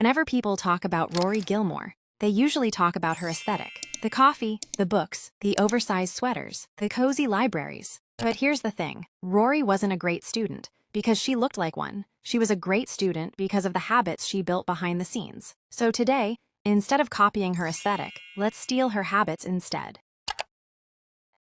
Whenever people talk about Rory Gilmore, they usually talk about her aesthetic. The coffee, the books, the oversized sweaters, the cozy libraries. But here's the thing. Rory wasn't a great student because she looked like one. She was a great student because of the habits she built behind the scenes. So today, instead of copying her aesthetic, let's steal her habits instead.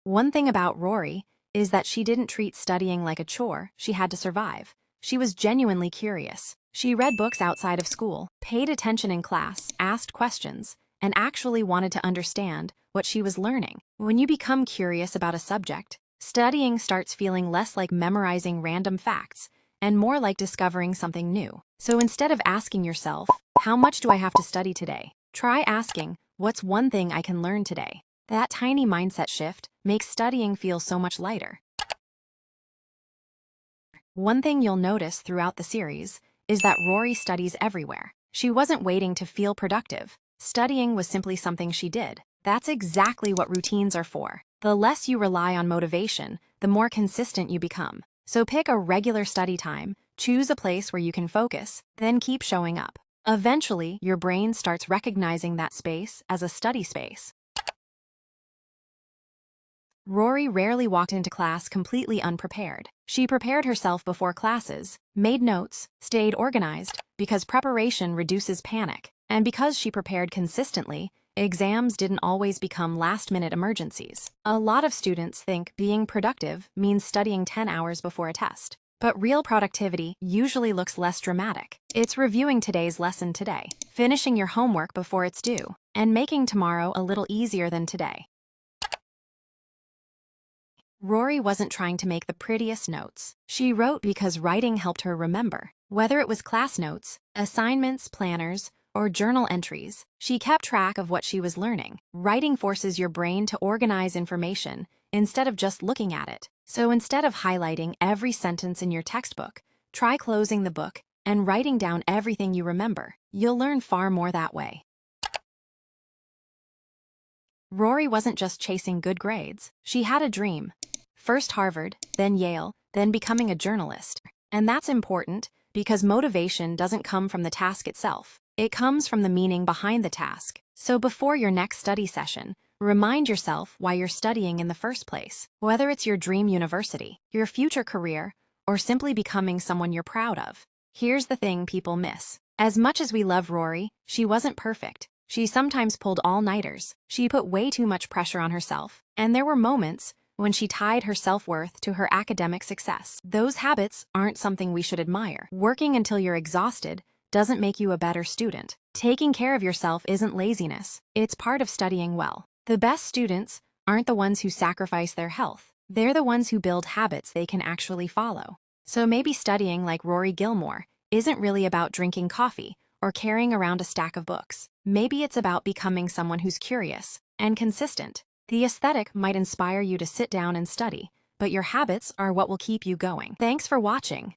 One thing about Rory is that she didn't treat studying like a chore she had to survive. She was genuinely curious. She read books outside of school, paid attention in class, asked questions, and actually wanted to understand what she was learning. When you become curious about a subject, studying starts feeling less like memorizing random facts and more like discovering something new. So instead of asking yourself, how much do I have to study today? Try asking, what's one thing I can learn today? That tiny mindset shift makes studying feel so much lighter. One thing you'll notice throughout the series is that Rory studies everywhere. She wasn't waiting to feel productive. Studying was simply something she did. That's exactly what routines are for. The less you rely on motivation, the more consistent you become. So pick a regular study time, choose a place where you can focus, then keep showing up. Eventually, your brain starts recognizing that space as a study space. Rory rarely walked into class completely unprepared. She prepared herself before classes, made notes, stayed organized, because preparation reduces panic. And because she prepared consistently, exams didn't always become last-minute emergencies. A lot of students think being productive means studying 10 hours before a test. But real productivity usually looks less dramatic. It's reviewing today's lesson today, finishing your homework before it's due, and making tomorrow a little easier than today. Rory wasn't trying to make the prettiest notes. She wrote because writing helped her remember. Whether it was class notes, assignments, planners, or journal entries, she kept track of what she was learning. Writing forces your brain to organize information instead of just looking at it. So instead of highlighting every sentence in your textbook, try closing the book and writing down everything you remember. You'll learn far more that way. Rory wasn't just chasing good grades. She had a dream. First Harvard, then Yale, then becoming a journalist. And that's important because motivation doesn't come from the task itself. It comes from the meaning behind the task. So before your next study session, remind yourself why you're studying in the first place. Whether it's your dream university, your future career, or simply becoming someone you're proud of. Here's the thing people miss. As much as we love Rory, she wasn't perfect. She sometimes pulled all-nighters. She put way too much pressure on herself. And there were moments when she tied her self-worth to her academic success. Those habits aren't something we should admire. Working until you're exhausted doesn't make you a better student. Taking care of yourself isn't laziness. It's part of studying well. The best students aren't the ones who sacrifice their health. They're the ones who build habits they can actually follow. So maybe studying like Rory Gilmore isn't really about drinking coffee or carrying around a stack of books. Maybe it's about becoming someone who's curious and consistent. The aesthetic might inspire you to sit down and study, but your habits are what will keep you going. Thanks for watching.